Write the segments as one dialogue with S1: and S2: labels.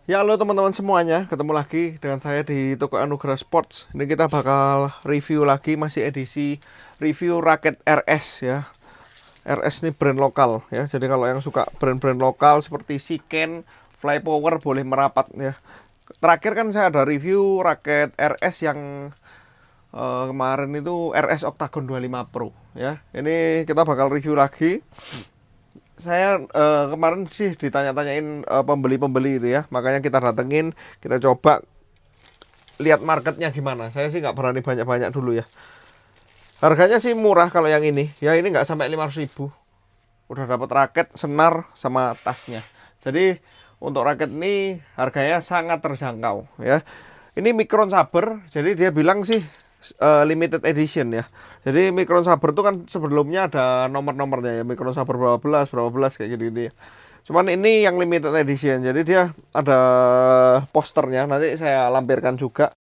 S1: Ya, halo teman-teman semuanya, ketemu lagi dengan saya di Toko Anugerah Sports. Ini kita bakal review lagi, masih edisi review raket RS ya. RS ini brand lokal ya. Jadi kalau yang suka brand-brand lokal seperti Shiken, Flypower boleh merapat ya. Terakhir kan saya ada review raket RS yang kemarin itu RS Octagon 25 Pro ya. Ini kita bakal review lagi. Saya kemarin sih ditanya-tanyain pembeli-pembeli itu ya, makanya kita datengin, kita coba lihat marketnya gimana. Saya sih nggak berani banyak-banyak dulu ya. Harganya sih murah kalau yang ini ya, ini nggak sampai 500.000 udah dapat raket, senar, sama tasnya. Jadi untuk raket ini harganya sangat terjangkau ya. Ini Micron Saber, jadi dia bilang sih limited edition ya. Jadi Micron Saber itu kan sebelumnya ada nomor-nomornya ya, Micron Saber berapa belas kayak gitu, ya. Cuman ini yang limited edition, jadi dia ada posternya. Nanti saya lampirkan juga.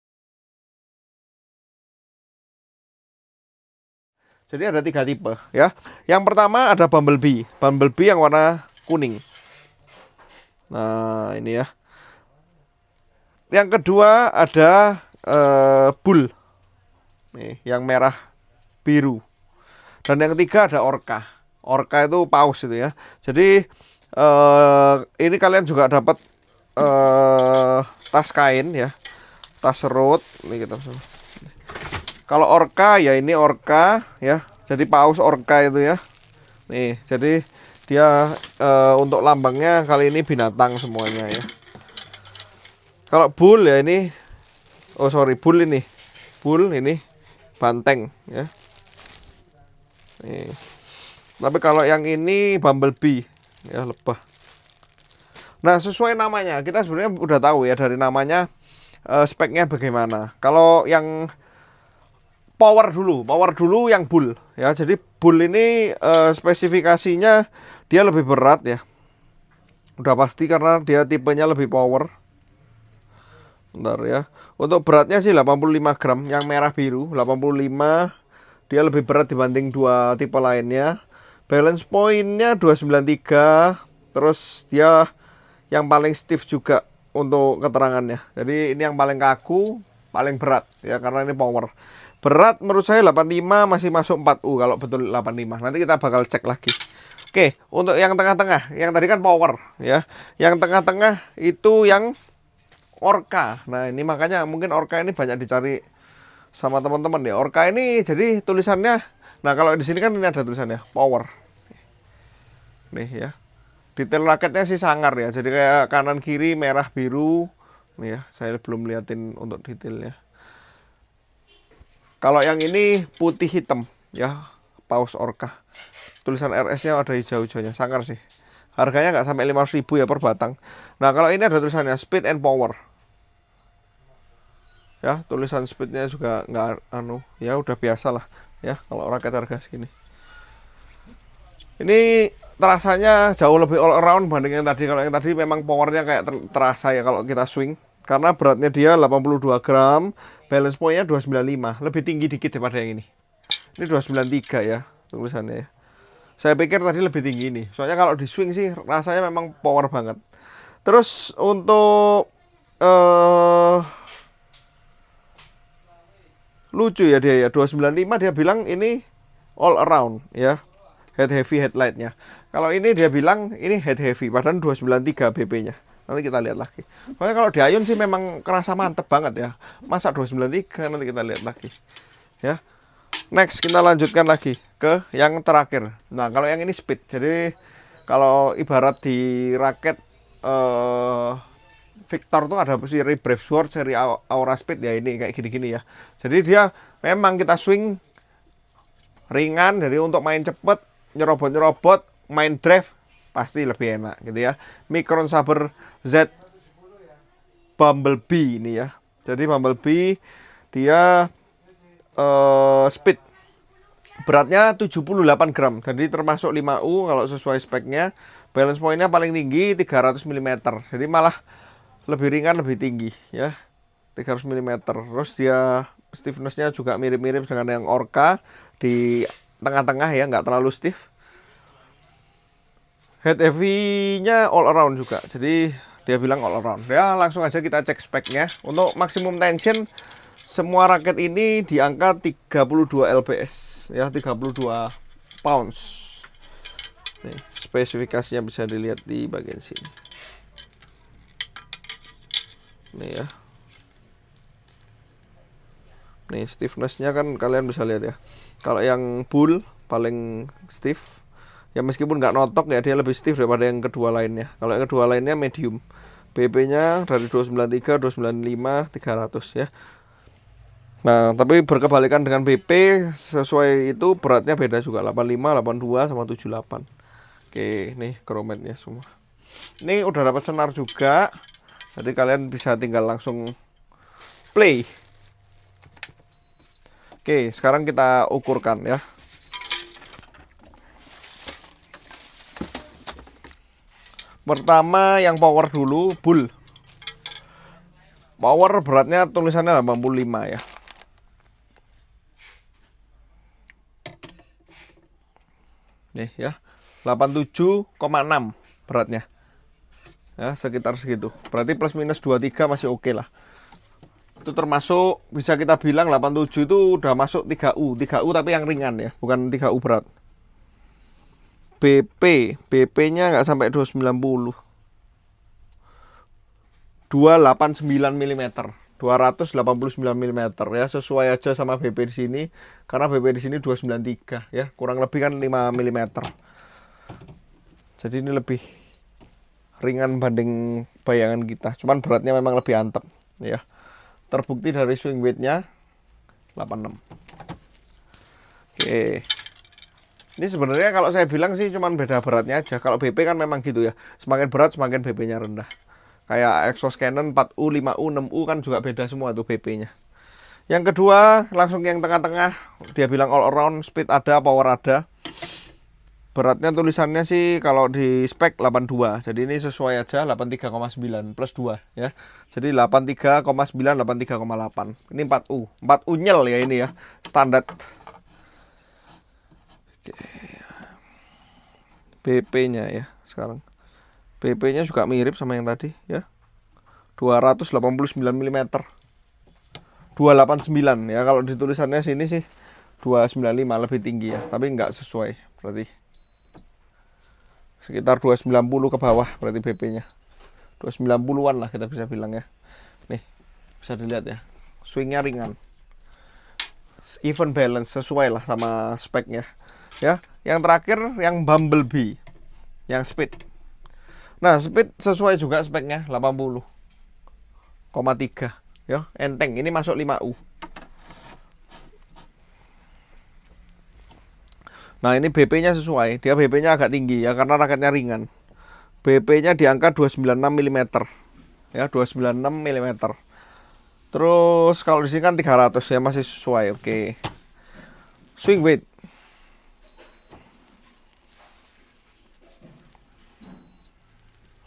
S1: Jadi ada tiga tipe ya. Yang pertama ada Bumblebee, Bumblebee yang warna kuning. Nah ini ya. Yang kedua ada Bull, nih yang merah biru. Dan yang ketiga ada Orca. Orca itu paus itu ya. Jadi ini kalian juga dapat tas kain ya, tas serut. Ini kita kalau Orca ya, ini Orca ya. Jadi paus Orca itu ya. Nih, jadi dia untuk lambangnya kali ini binatang semuanya ya. Kalau bull ya ini, oh sorry, bull ini. Bull ini banteng ya. Nih. Tapi kalau yang ini Bumblebee ya, lebah. Nah, sesuai namanya, kita sebenarnya udah tahu ya dari namanya speknya bagaimana. Kalau yang power dulu yang bull ya. Jadi bull ini spesifikasinya dia lebih berat ya. Udah pasti karena dia tipenya lebih power. Bentar ya. Untuk beratnya sih 85 gram, yang merah biru 85. Dia lebih berat dibanding dua tipe lainnya. Balance pointnya 293. Terus dia yang paling stiff juga untuk keterangannya. Jadi ini yang paling kaku, paling berat ya, karena ini power. Berat menurut saya 85 masih masuk 4U kalau betul 85. Nanti kita bakal cek lagi. Oke, untuk yang tengah-tengah, yang tadi kan power ya. Yang tengah-tengah itu yang Orca. Nah, ini makanya mungkin Orca ini banyak dicari sama teman-teman ya. Orca ini jadi tulisannya, nah kalau di sini kan ini ada tulisannya power. Nih ya. Detail raketnya sih sangar ya. Jadi kayak kanan kiri merah biru. Nih ya, saya belum liatin untuk detailnya. Kalau yang ini putih hitam ya, paus Orca. Tulisan RS-nya ada hijau-hijaunya, sangar sih. Harganya nggak sampai 500.000 ya per batang. Nah, kalau ini ada tulisannya speed and power. Ya, tulisan speednya juga nggak ya udah biasa lah ya kalau raket harga segini. Ini terasanya jauh lebih all around banding yang tadi. Kalau yang tadi memang powernya kayak terasa ya kalau kita swing. Karena beratnya dia 82 gram, balance pointnya 295, lebih tinggi dikit daripada yang ini. Ini 293 ya tulisannya ya. Saya pikir tadi lebih tinggi ini. Soalnya kalau di swing sih rasanya memang power banget. Terus untuk lucu ya dia ya, 295 dia bilang ini all around ya. Head heavy headlightnya. Kalau ini dia bilang ini head heavy, padahal 293 BP-nya. Nanti kita lihat lagi. Pokoknya kalau di Ayun sih memang kerasa mantep banget ya. Masa 293, nanti kita lihat lagi. Ya. Next kita lanjutkan lagi ke yang terakhir. Nah, kalau yang ini speed. Jadi kalau ibarat di raket Victor tuh ada seri Brave Sword, seri Aura Speed ya, ini kayak gini-gini ya. Jadi dia memang kita swing ringan, jadi untuk main cepet, nyerobot-nyerobot, main drive pasti lebih enak gitu ya. Micron Saber Z Bumblebee ini ya. Jadi Bumblebee dia speed beratnya 78 gram, jadi termasuk 5U kalau sesuai speknya. Balance pointnya paling tinggi 300 mm, jadi malah lebih ringan, lebih tinggi ya, 300 mm. Terus dia stiffnessnya juga mirip-mirip dengan yang Orca, di tengah-tengah ya, nggak terlalu stiff. Head heavy-nya all around juga, jadi Dia bilang all around. Ya, langsung aja kita cek speknya. Untuk maksimum tension semua raket ini di angka 32 lbs ya, 32 pounds. Nih, spesifikasinya bisa dilihat di bagian sini. Nih ya. Nih stiffness-nya kan kalian bisa lihat ya. Kalau yang bull paling stiff, ya meskipun nggak notok ya, dia lebih stiff daripada yang kedua lainnya. Kalau yang kedua lainnya medium. BP-nya dari 293, 295, 300 ya. Nah, tapi berkebalikan dengan BP, sesuai itu beratnya beda juga, 85, 82 sama 78. Oke, nih chromatnya semua. Ini udah dapat senar juga. Jadi kalian bisa tinggal langsung play. Oke, sekarang kita ukurkan ya. Pertama yang power dulu, bull. Power beratnya tulisannya 85 ya. Nih ya, 87,6 beratnya. Ya, sekitar segitu. Berarti plus minus 23 masih oke lah. Itu termasuk bisa kita bilang 87 itu udah masuk 3U. 3U tapi yang ringan ya, bukan 3U berat. BP-nya nggak sampai 290. 289 mm. 289 mm ya, sesuai aja sama BP di sini karena BP di sini 293 ya, kurang lebih kan 5 mm. Jadi ini lebih ringan banding bayangan kita, cuman beratnya memang lebih antep ya. Terbukti dari swing weight-nya 86. Oke. Ini sebenarnya kalau saya bilang sih cuman beda beratnya aja. Kalau BP kan memang gitu ya. Semakin berat semakin BP-nya rendah. Kayak Exos Cannon 4U, 5U, 6U kan juga beda semua tuh BP-nya. Yang kedua, langsung yang tengah-tengah. Dia bilang all around, speed ada, power ada. Beratnya tulisannya sih kalau di spek 82. Jadi ini sesuai aja 83,9 plus 2 ya. Jadi 83,9, 83,8. Ini 4U. 4U nyel ya ini ya. Standar. BP-nya ya sekarang. BP-nya juga mirip sama yang tadi ya. 289 mm. 289 ya, kalau di tulisannya sini sih 295 lebih tinggi ya, tapi nggak sesuai berarti. Sekitar 290 ke bawah berarti BP-nya. 290-an lah kita bisa bilang ya. Nih, bisa dilihat ya. Swingnya ringan. Even balance sesuai lah sama speknya. Ya, yang terakhir yang Bumblebee. Yang speed. Nah, speed sesuai juga speknya 80,3 ya, enteng. Ini masuk 5U. Nah, ini BP-nya sesuai. Dia BP-nya agak tinggi ya karena raketnya ringan. BP-nya di angka 296 mm. Ya, 296 mm. Terus kalau di sini kan 300 ya, masih sesuai. Oke. Swing weight.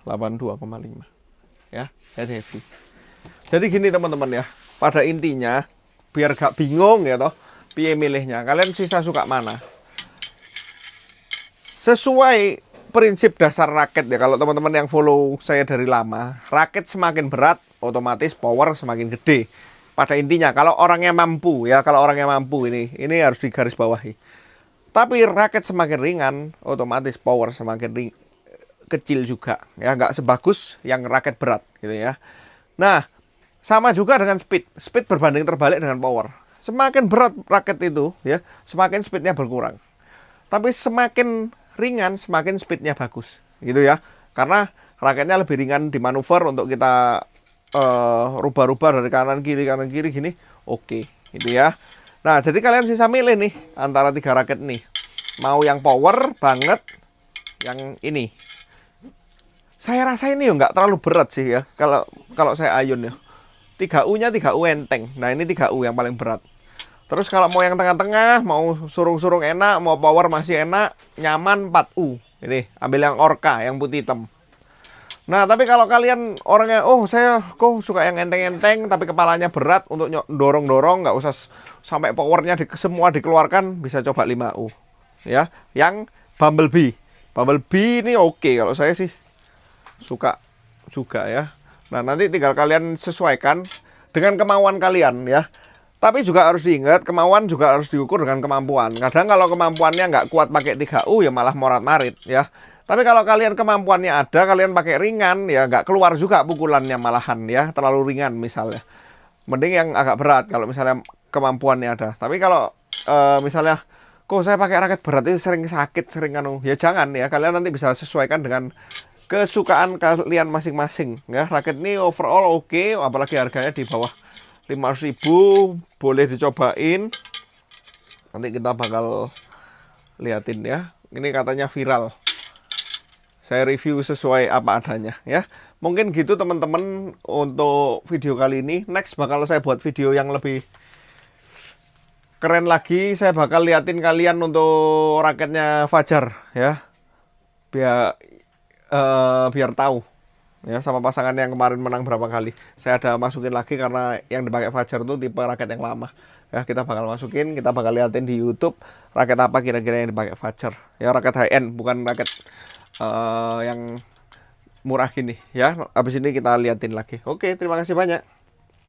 S1: (82,5) ya, head heavy. Jadi gini teman-teman ya, pada intinya biar gak bingung ya toh, piye milihnya. Kalian sisa suka mana? Sesuai prinsip dasar raket ya, kalau teman-teman yang follow saya dari lama, raket semakin berat otomatis power semakin gede. Pada intinya kalau orangnya mampu ya, kalau orangnya mampu ini harus digarisbawahi. Tapi raket semakin ringan otomatis power semakin kecil juga ya, nggak sebagus yang raket berat gitu ya. Nah, sama juga dengan speed. Speed berbanding terbalik dengan power. Semakin berat raket itu ya, semakin speednya berkurang. Tapi semakin ringan semakin speednya bagus gitu ya, karena raketnya lebih ringan di manuver untuk kita rubah-rubah dari kanan kiri gini. Oke gitu ya. Nah, jadi kalian sisa milih nih antara 3 raket nih, mau yang power banget yang ini. Saya rasa ini nggak terlalu berat sih ya, kalau saya ayun ya. 3U nya 3U enteng. Nah, ini 3U yang paling berat. Terus kalau mau yang tengah-tengah, mau surung-surung enak, mau power masih enak, nyaman 4U. Ini ambil yang Orca, yang putih hitam. Nah, tapi kalau kalian orangnya, oh saya kok suka yang enteng-enteng, tapi kepalanya berat untuk dorong-dorong, nggak usah sampai powernya semua dikeluarkan, bisa coba 5U. Ya, yang Bumblebee. Bumblebee ini oke, kalau saya sih suka juga ya. Nah, nanti tinggal kalian sesuaikan dengan kemauan kalian ya. Tapi juga harus diingat, kemauan juga harus diukur dengan kemampuan. Kadang kalau kemampuannya nggak kuat pakai 3U ya malah morat-marit ya. Tapi kalau kalian kemampuannya ada, kalian pakai ringan ya nggak keluar juga pukulannya malahan ya, terlalu ringan misalnya. Mending yang agak berat kalau misalnya kemampuannya ada. Tapi kalau misalnya kok saya pakai raket berat itu sering sakit, sering anu, ya jangan ya. Kalian nanti bisa sesuaikan dengan kesukaan kalian masing-masing ya. Raket ini overall oke, apalagi harganya di bawah 500.000, boleh dicobain. Nanti kita bakal liatin ya. Ini katanya viral. Saya review sesuai apa adanya ya. Mungkin gitu teman-teman untuk video kali ini. Next bakal saya buat video yang lebih keren lagi. Saya bakal liatin kalian untuk raketnya Fajar ya. Biar tahu ya sama pasangan yang kemarin menang berapa kali. Saya ada masukin lagi karena yang dipakai Fajar itu tipe raket yang lama. Ya, kita bakal masukin, kita bakal liatin di YouTube raket apa kira-kira yang dipakai Fajar. Ya, raket high end, bukan raket yang murah gini ya. Habis ini kita liatin lagi. Oke, terima kasih banyak.